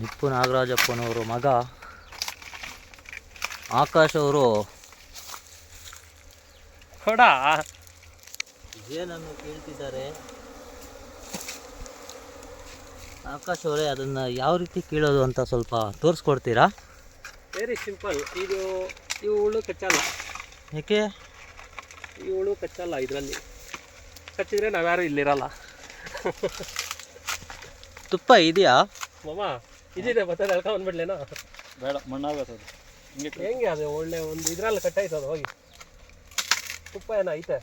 ನಿಪ್ಪು ನಾಗರಾಜಪ್ಪನವರು ಮಗ ಆಕಾಶ್ ಅವರು ಕೊಡ ಏನನ್ನು ಕೇಳ್ತಿದ್ದಾರೆ. ಆಕಾಶ್ ಅವರೇ, ಅದನ್ನು ಯಾವ ರೀತಿ ಕೀಳೋದು ಅಂತ ಸ್ವಲ್ಪ ತೋರಿಸ್ಕೊಡ್ತೀರಾ? Very simple. ಇವು ಹುಳು ಕಚ್ಚಲ್ಲ. ಏಕೆ? ಈ ಹುಳು ಕಚ್ಚಲ್ಲ. ಇದರಲ್ಲಿ ಕಚ್ಚಿದ್ರೆ ನಾವ್ಯಾರು ಇಲ್ಲಿರಲ್ಲ. ತುಪ್ಪ ಇದೆಯಾ ಮಾಮ? ಇದಿದೆ, ಮತ್ತೆ ಎಳ್ಕೊಂಡ್ಬಿಡ್ಲೇನೋ? ಬೇಡ, ಮಣ್ಣಾಗತ್ತದು. ಹೆಂಗೆ ಅದು ಒಳ್ಳೆ ಒಂದು ಇದ್ರಲ್ಲಿ ಕಟ್ಟಾಯ್ತದ. ಹೋಗಿ ತುಪ್ಪ ಏನೋ ಐತೆ.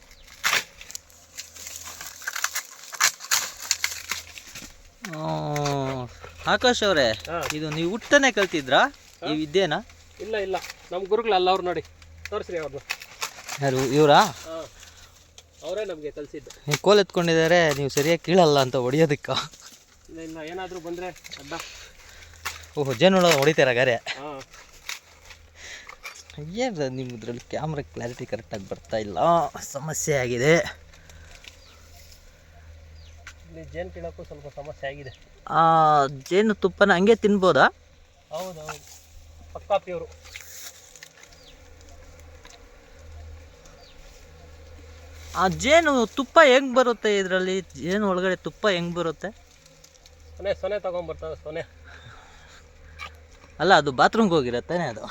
ಆಕಾಶ್ ಅವರೇ, ಇದು ನೀವು ಹುಟ್ಟನೆ ಕಲ್ತಿದ್ರಾ ಈ ವಿದ್ಯೆನಾ? ಇಲ್ಲ ಇಲ್ಲ, ನಮ್ಮ ಗುರುಗಳಲ್ಲ ಅವ್ರು. ನೋಡಿ, ತೋರಿಸ್ರಿ ಅವ್ರನ್ನ. ಯಾರು ಇವರಾ? ಅವರೇ ನಮಗೆ ಕಲಿಸಿದ್ದು. ನೀವು ಕೋಲ್ ಎತ್ಕೊಂಡಿದ್ದಾರೆ, ನೀವು ಸರಿಯಾಗಿ ಕೀಳಲ್ಲ ಅಂತ ಹೊಡಿಯೋದಕ್ಕ. ಇಲ್ಲ, ಏನಾದರೂ ಬಂದರೆ ಅಡ್ಡ. ಓಹೋ, ಜೇನುಳ ಹೊಡಿತಾರ ಗಾರೆ. ಹಾಂ, ಏನು ನಿಮ್ಮದ್ರಲ್ಲಿ ಕ್ಯಾಮ್ರಾ ಕ್ಲಾರಿಟಿ ಕರೆಕ್ಟಾಗಿ ಬರ್ತಾ ಇಲ್ಲ, ಸಮಸ್ಯೆ ಆಗಿದೆ. ಇಲ್ಲಿ ಜೇನು ಕೀಳೋಕ್ಕೂ ಸ್ವಲ್ಪ ಸಮಸ್ಯೆ ಆಗಿದೆ. ಜೇನು ತುಪ್ಪನ ಹಂಗೆ ತಿನ್ಬೋದಾ? ಹೌದು, ಪಕ್ಕಾ ಪ್ಯೂರು. ಆ ಜೇನು ತುಪ್ಪ ಹೆಂಗೆ ಬರುತ್ತೆ ಇದರಲ್ಲಿ? ಜೇನು ಒಳಗಡೆ ತುಪ್ಪ ಹೆಂಗೆ ಬರುತ್ತೆ? ಸೊನೆ ತಗೊಂಡ್ಬರ್ತಾರೆ. ಸೊನೆ ಅಲ್ಲ, ಅದು ಬಾತ್ರೂಮ್ಗೆ ಹೋಗಿರತ್ತಾನೆ ಅದು.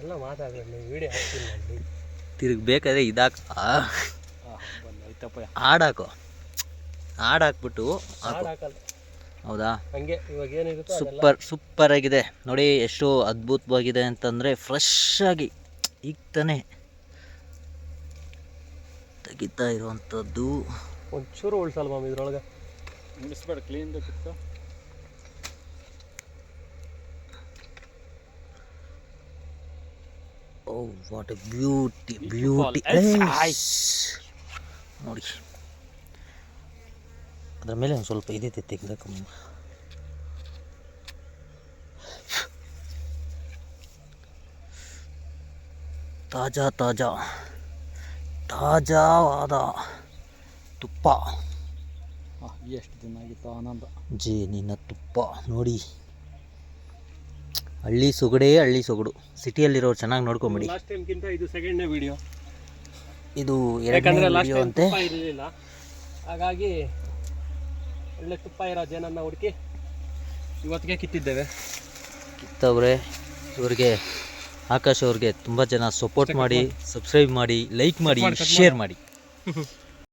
ಎಲ್ಲ ಮಾತಾಡಲಿ, ವಿಡಿಯೋ ಹಾಕ್ತೀನಿ ಅಲ್ಲಿ. ತಿರುಗಿ ಬೇಕಾದ್ರೆ ಇದಾಕ ಹಾಡಾಕೋ, ಹಾಡಾಕ್ಬಿಟ್ಟು ಹಾಕಲ್ಲ. ಹೌದಾ? ಹಂಗೆ ಇವಾಗ ಏನಿರುತ್ತೆ ಸೂಪರ್ ಆಗಿದೆ ನೋಡಿ. ಎಷ್ಟು ಅದ್ಭುತವಾಗಿದೆ ಅಂತಂದರೆ, ಫ್ರೆಶ್ ಆಗಿ ಈಗ ತಾನೇ ತೆಗಿತಾ ಇರುವಂಥದ್ದು. ಒಂಚೂರು ಉಳಿಸಲ್ಲ ಮಾಮ್ ಇದ್ರೊಳಗೆ. ಉಳಿಸ್ಬೇಡ, ಕ್ಲೀನ್ ಬೇಕಿತ್ತು. ಓ, ವಾಟ್ ಎ ಬ್ಯೂಟಿ ನೋಡಿ. ಅದರ ಮೇಲೆ ಒಂದು ಸ್ವಲ್ಪ ಇದೈತೆ, ತೆಗೆದಕ್ಕೆ ತಾಜಾವಾದ ತುಪ್ಪ. ಎಷ್ಟು ದಿನ ಆಗಿತ್ತು ಆನಂದ. ಜೇನಿನ ತುಪ್ಪ ನೋಡಿ. ಹಳ್ಳಿ ಸೊಗಡು. ಸಿಟಿಯಲ್ಲಿರೋರು ಚೆನ್ನಾಗಿ ನೋಡ್ಕೊಂಬಿಡಿ. ಲಾಸ್ಟ್ ಟೈಮ್ಗಿಂತ ಇದು ಸೆಕೆಂಡ್ನೇ ವಿಡಿಯೋ. ಇದು ಎರಡನೇ ವಿಡಿಯೋ ಅಂತೆ. ತುಪ್ಪ ಇರಲಿಲ್ಲ, ಹಾಗಾಗಿ ಒಳ್ಳೆ ತುಪ್ಪ ಇರೋ ಜೇನನ್ನು ಹುಡುಕಿ ಇವತ್ತಿಗೆ ಕಿತ್ತಿದ್ದೇವೆ. ಕಿತ್ತವ್ರೆ ಇವ್ರಿಗೆ, ಆಕಾಶ್ ಅವ್ರಿಗೆ ತುಂಬ ಜನ ಸಪೋರ್ಟ್ ಮಾಡಿ, ಸಬ್ಸ್ಕ್ರೈಬ್ ಮಾಡಿ, ಲೈಕ್ ಮಾಡಿ, ಶೇರ್ ಮಾಡಿ.